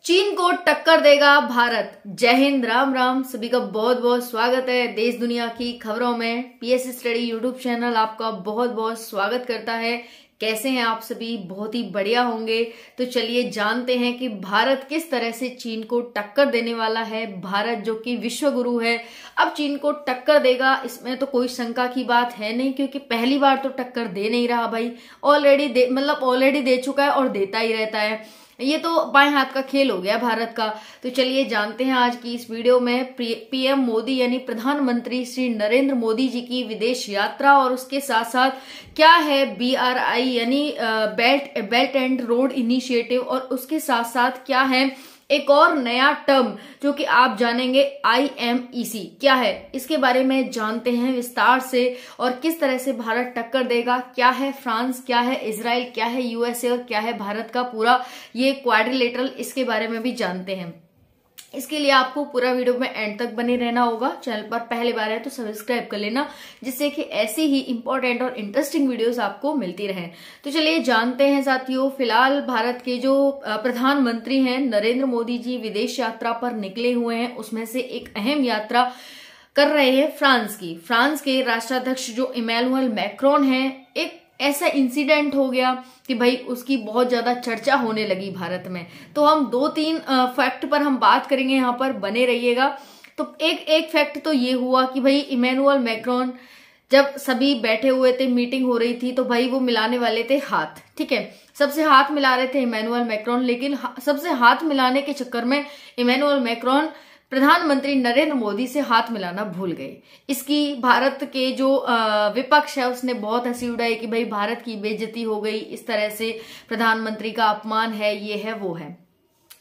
चीन को टक्कर देगा भारत। जय हिंद, राम राम। सभी का बहुत बहुत स्वागत है देश दुनिया की खबरों में। पीएस स्टडी यूट्यूब चैनल आपका बहुत बहुत स्वागत करता है। कैसे हैं आप सभी? बहुत ही बढ़िया होंगे। तो चलिए जानते हैं कि भारत किस तरह से चीन को टक्कर देने वाला है। भारत जो कि विश्व गुरु है, अब चीन को टक्कर देगा, इसमें तो कोई शंका की बात है नहीं, क्योंकि पहली बार तो टक्कर दे नहीं रहा भाई, ऑलरेडी दे चुका है और देता ही रहता है। ये तो बाएं हाथ का खेल हो गया भारत का। तो चलिए जानते हैं आज की इस वीडियो में पीएम मोदी यानी प्रधानमंत्री श्री नरेंद्र मोदी जी की विदेश यात्रा, और उसके साथ साथ क्या है BRI यानी बेल्ट एंड रोड इनिशिएटिव, और उसके साथ साथ क्या है एक और नया टर्म जो कि आप जानेंगे IMEC क्या है, इसके बारे में जानते हैं विस्तार से। और किस तरह से भारत टक्कर देगा, क्या है फ्रांस, क्या है इजराइल, क्या है USA और क्या है भारत का पूरा ये क्वाड्रिलेटरल, इसके बारे में भी जानते हैं। इसके लिए आपको पूरा वीडियो में एंड तक बने रहना होगा। चैनल पर पहली बार है तो सब्सक्राइब कर लेना, जिससे कि ऐसी ही इंपॉर्टेंट और इंटरेस्टिंग वीडियोस आपको मिलती रहे। तो चलिए जानते हैं साथियों, फिलहाल भारत के जो प्रधानमंत्री हैं नरेंद्र मोदी जी विदेश यात्रा पर निकले हुए हैं। उसमें से एक अहम यात्रा कर रहे हैं फ्रांस की। फ्रांस के राष्ट्राध्यक्ष जो इमैनुअल मैक्रोन है, एक ऐसा इंसिडेंट हो गया कि भाई उसकी बहुत ज्यादा चर्चा होने लगी भारत में। तो हम 2-3 फैक्ट पर हम बात करेंगे, यहाँ पर बने रहिएगा। तो एक फैक्ट तो ये हुआ कि भाई इमैनुअल मैक्रोन जब सभी बैठे हुए थे, मीटिंग हो रही थी, तो भाई वो मिलाने वाले थे हाथ, ठीक है, सबसे हाथ मिला रहे थे इमैनुअल मैक्रोन। लेकिन सबसे हाथ मिलाने के चक्कर में इमैनुअल मैक्रोन प्रधानमंत्री नरेंद्र मोदी से हाथ मिलाना भूल गए। इसकी भारत के जो विपक्ष है उसने बहुत हंसी उड़ाई कि भाई भारत की बेइज्जती हो गई, इस तरह से प्रधानमंत्री का अपमान है, ये है वो है।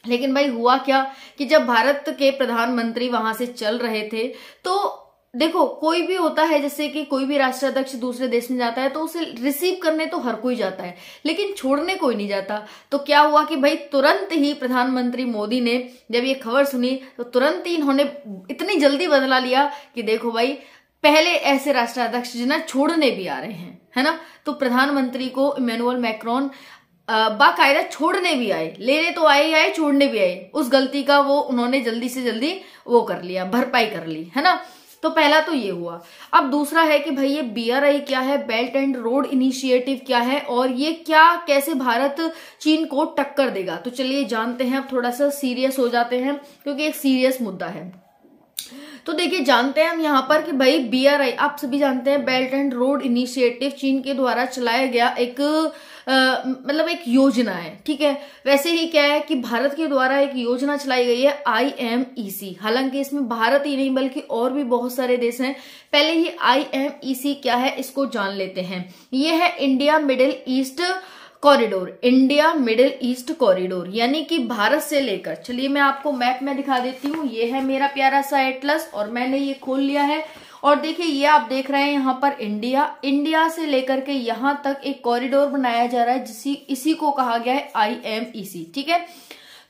लेकिन भाई हुआ क्या कि जब भारत के प्रधानमंत्री वहां से चल रहे थे, तो देखो कोई भी होता है, जैसे कि कोई भी राष्ट्राध्यक्ष दूसरे देश में जाता है तो उसे रिसीव करने तो हर कोई जाता है, लेकिन छोड़ने कोई नहीं जाता। तो क्या हुआ कि भाई तुरंत ही प्रधानमंत्री मोदी ने जब ये खबर सुनी तो तुरंत ही इन्होंने इतनी जल्दी बदला लिया कि देखो भाई पहले ऐसे राष्ट्राध्यक्ष जिन्हें छोड़ने भी आ रहे हैं, है ना। तो प्रधानमंत्री को इमैनुअल मैक्रोन बाकायदा छोड़ने भी आए, लेने तो आए, छोड़ने भी आए। उस गलती का वो उन्होंने जल्दी से जल्दी वो कर लिया, भरपाई कर ली, है ना। तो पहला तो ये हुआ। अब दूसरा है कि भाई ये BRI क्या है, बेल्ट एंड रोड इनिशिएटिव क्या है, और ये क्या कैसे भारत चीन को टक्कर देगा। तो चलिए जानते हैं। अब थोड़ा सा सीरियस हो जाते हैं क्योंकि एक सीरियस मुद्दा है। तो देखिए जानते हैं हम यहाँ पर कि भाई BRI आप सभी जानते हैं, बेल्ट एंड रोड इनिशिएटिव चीन के द्वारा चलाया गया एक एक योजना है, ठीक है। वैसे ही क्या है कि भारत के द्वारा एक योजना चलाई गई है IMEC। हालांकि इसमें भारत ही नहीं बल्कि और भी बहुत सारे देश हैं। पहले ही IMEC क्या है इसको जान लेते हैं। ये है India middle east corridor. India middle east corridor यानी कि भारत से लेकर, चलिए मैं आपको मैप में दिखा देती हूँ। ये है मेरा प्यारा सा एटलस और मैंने ये खोल लिया है, और देखिए ये आप देख रहे हैं यहाँ पर इंडिया से लेकर के यहाँ तक एक कॉरिडोर बनाया जा रहा है, इसी को कहा गया है IMEC, ठीक है।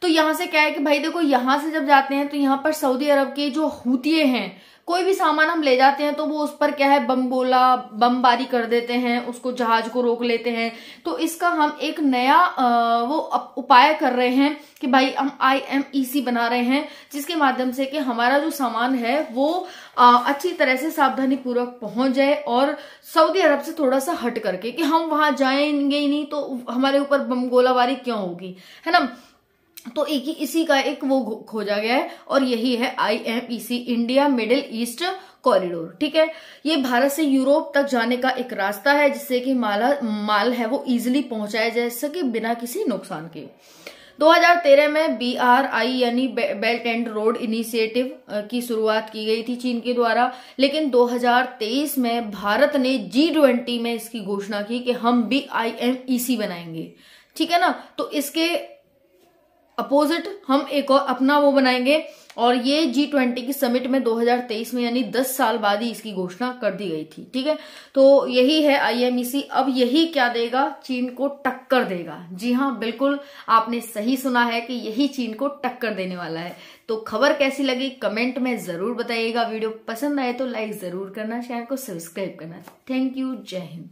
तो यहाँ से क्या है कि भाई देखो यहाँ से जब जाते हैं तो यहाँ पर सऊदी अरब के जो हूतिये हैं, कोई भी सामान हम ले जाते हैं तो वो उस पर क्या है बमबारी कर देते हैं, उसको जहाज को रोक लेते हैं। तो इसका हम एक नया उपाय कर रहे हैं कि भाई हम IMEC बना रहे हैं, जिसके माध्यम से कि हमारा जो सामान है वो अच्छी तरह से सावधानी पूर्वक पहुंच जाए, और सऊदी अरब से थोड़ा सा हट करके कि हम वहां जाएंगे ही नहीं तो हमारे ऊपर बम गोलाबारी क्यों होगी, है ना। तो इसी का एक वो खोजा गया है, और यही है IMEC India middle east corridor, ठीक है। ये भारत से यूरोप तक जाने का एक रास्ता है, जिससे कि माल है वो इजिली पहुंचाया जा सके बिना किसी नुकसान के। 2013 में BRI यानी बेल्ट एंड रोड इनिशिएटिव की शुरुआत की गई थी चीन के द्वारा, लेकिन 2023 में भारत ने G20 में इसकी घोषणा की कि हम भी IMEC बनाएंगे, ठीक है ना। तो इसके अपोजिट हम एक और अपना वो बनाएंगे, और ये G20 की समिट में 2023 में यानी 10 साल बाद ही इसकी घोषणा कर दी गई थी, ठीक है। तो यही है IMEC। अब यही क्या देगा, चीन को टक्कर देगा। जी हाँ, बिल्कुल आपने सही सुना है कि यही चीन को टक्कर देने वाला है। तो खबर कैसी लगी कमेंट में जरूर बताइएगा। वीडियो पसंद आए तो लाइक जरूर करना, चैनल को सब्सक्राइब करना। थैंक यू, जय हिंद।